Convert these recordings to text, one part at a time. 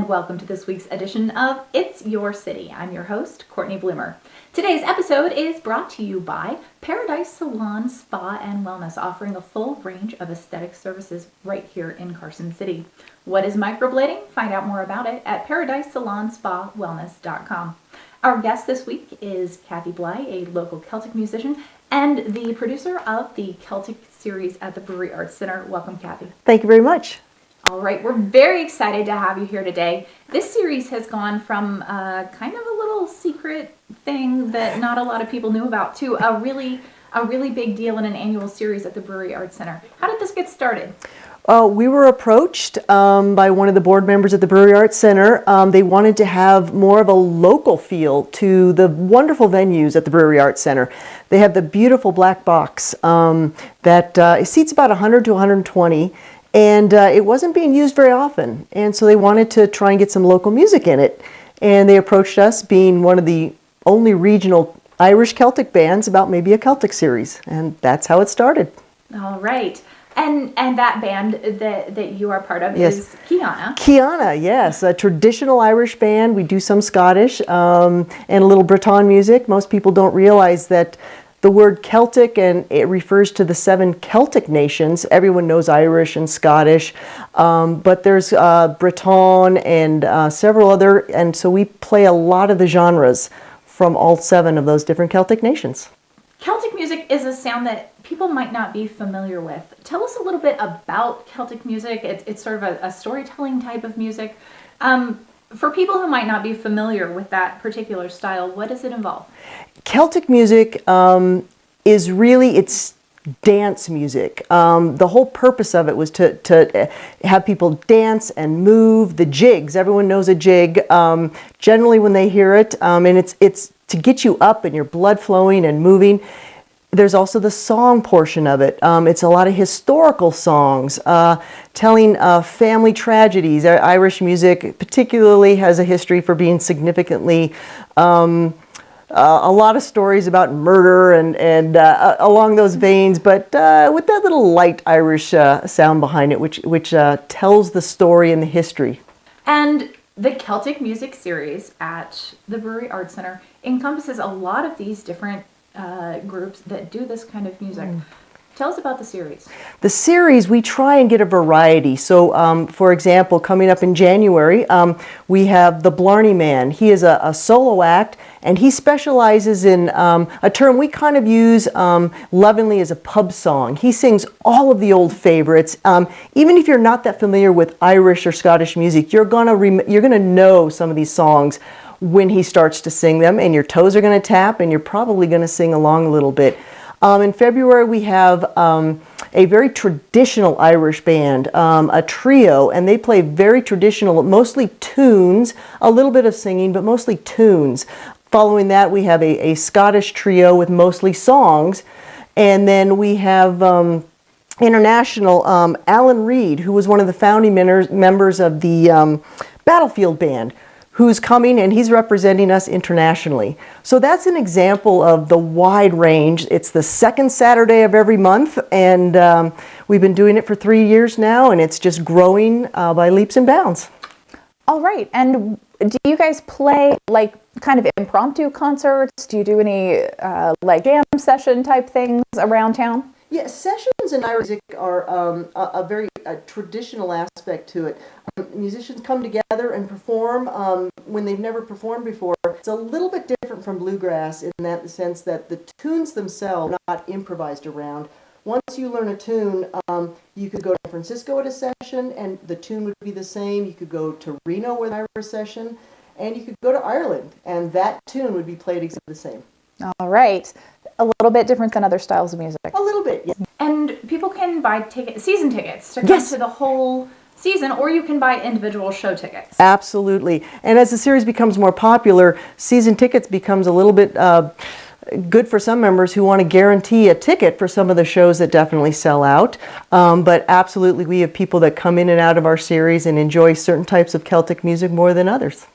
and welcome to this week's edition of It's Your City. I'm your host, Cortney Bloomer. Today's episode is brought to you by Paradise Salon Spa and Wellness, offering a full range of aesthetic services right here in Carson City. What is microblading? Find out more about it at paradisesalonspawellness.com. Our guest this week is Kathy Bly, a local Celtic musician and the producer of the Celtic series at the Brewery Arts Center. Welcome, Kathy. Thank you very much. All right, we're very excited to have you here today. This series has gone from kind of a little secret thing that not a lot of people knew about to a really big deal in an annual series at the Brewery Arts Center. How did this get started? We were approached by one of the board members at the Brewery Arts Center. They wanted to have more of a local feel to the wonderful venues at the Brewery Arts Center. They have the beautiful black box that seats about 100 to 120. And it wasn't being used very often. And so they wanted to try and get some local music in it. And they approached us, being one of the only regional Irish Celtic bands, about maybe a Celtic series. And that's how it started. All right. And that band that you are part of is Kiana. Kiana, yes. A traditional Irish band. We do some Scottish and a little Breton music. Most people don't realize that the word Celtic, and it refers to the 7 Celtic nations. Everyone knows Irish and Scottish, but there's Breton and several other, and so we play a lot of the genres from all 7 of those different Celtic nations. Celtic music is a sound that people might not be familiar with. Tell us a little bit about Celtic music. It's sort of a storytelling type of music. For people who might not be familiar with that particular style, what does it involve? Celtic music is really, it's dance music. The whole purpose of it was to have people dance and move. The jigs, everyone knows a jig, generally when they hear it, and it's to get you up and your blood flowing and moving. There's also the song portion of it. It's a lot of historical songs, telling family tragedies. Irish music particularly has a history for being significantly, a lot of stories about murder and along those veins, but with that little light Irish sound behind it, which tells the story and the history. And the Celtic music series at the Brewery Arts Center encompasses a lot of these different groups that do this kind of music. Tell us about the series. The series, we try and get a variety. So, for example, coming up in January, we have the Blarney Man. He is a solo act, and he specializes in a term we kind of use lovingly as a pub song. He sings all of the old favorites. Even if you're not that familiar with Irish or Scottish music, you're gonna know some of these songs when he starts to sing them, and your toes are going to tap, and you're probably going to sing along a little bit. In February, we have a very traditional Irish band, a trio, and they play very traditional, mostly tunes, a little bit of singing, but mostly tunes. Following that, we have a Scottish trio with mostly songs, and then we have international Alan Reid, who was one of the founding members of the Battlefield Band, who's coming, and he's representing us internationally. So that's an example of the wide range. It's the second Saturday of every month, and we've been doing it for 3 years now, and it's just growing by leaps and bounds. All right, and do you guys play like kind of impromptu concerts? Do you do any like jam session type things around town? Yeah, sessions in Irish music are a very traditional aspect to it. Musicians come together and perform when they've never performed before. It's a little bit different from bluegrass in that the sense that the tunes themselves are not improvised around. Once you learn a tune, you could go to San Francisco at a session and the tune would be the same. You could go to Reno with an Irish session, and you could go to Ireland and that tune would be played exactly the same. All right. A little bit different than other styles of music. A little bit, yeah. And people can buy season tickets to come to the whole season, or you can buy individual show tickets. Absolutely. And as the series becomes more popular, season tickets becomes a little bit good for some members who want to guarantee a ticket for some of the shows that definitely sell out. But absolutely, we have people that come in and out of our series and enjoy certain types of Celtic music more than others.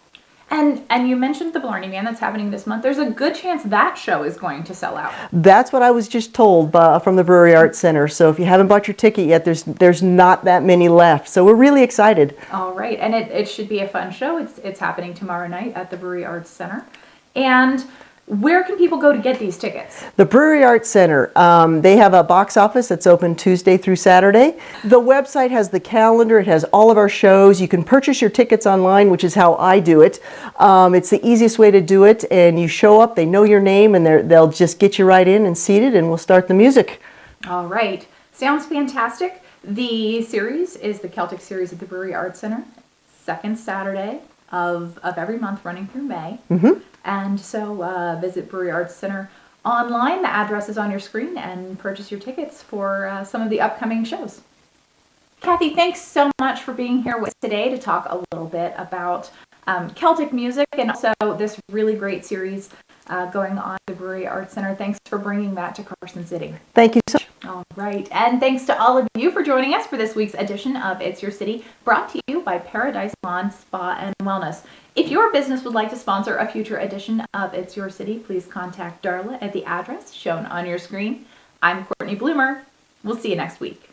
And you mentioned the Blarney Man that's happening this month. There's a good chance that show is going to sell out. That's what I was just told from the Brewery Arts Center. So if you haven't bought your ticket yet, there's not that many left. So we're really excited. All right, and it should be a fun show. It's happening tomorrow night at the Brewery Arts Center. And where can people go to get these tickets? The Brewery Arts Center, they have a box office that's open Tuesday through Saturday. The website has the calendar. It has all of our shows. You can purchase your tickets online, which is how I do it. It's the easiest way to do it, and you show up, they know your name, and they'll just get you right in and seated, and we'll start the music. All right. Sounds fantastic. The series is the Celtic series at the Brewery Arts Center, second Saturday of every month running through May. Mm-hmm. And so visit Brewery Arts Center online. The address is on your screen, and purchase your tickets for some of the upcoming shows. Kathy, thanks so much for being here with us today to talk a little bit about Celtic music and also this really great series going on at the Brewery Arts Center. Thanks for bringing that to Carson City. Thank you so much. All right. And thanks to all of you for joining us for this week's edition of It's Your City, brought to you by Paradise Salon Spa and Wellness. If your business would like to sponsor a future edition of It's Your City, please contact Darla at the address shown on your screen. I'm Courtney Bloomer. We'll see you next week.